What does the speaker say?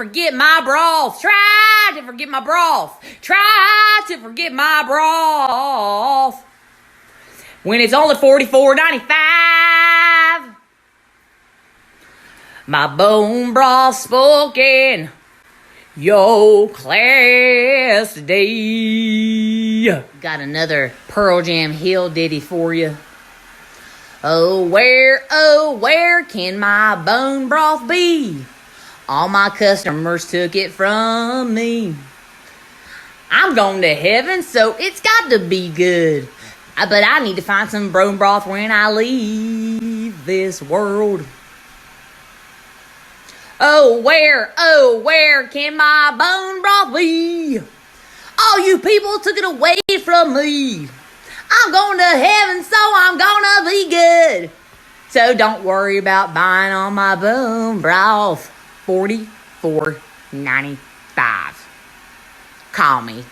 forget my broth. Try to forget my broth. Try to forget my broth. When it's only $44.95. My bone broth spoken your class today. Got another Pearl Jam Hill ditty for you. Oh, where can my bone broth be? All my customers took it from me. I'm going to heaven, so it's got to be good. But I need to find some bone broth when I leave this world. Oh, where can my bone broth be? All you people took it away from me. I'm going to heaven, so I'm gonna be good. So don't worry about buying all my bone broth. $44.95. Call me.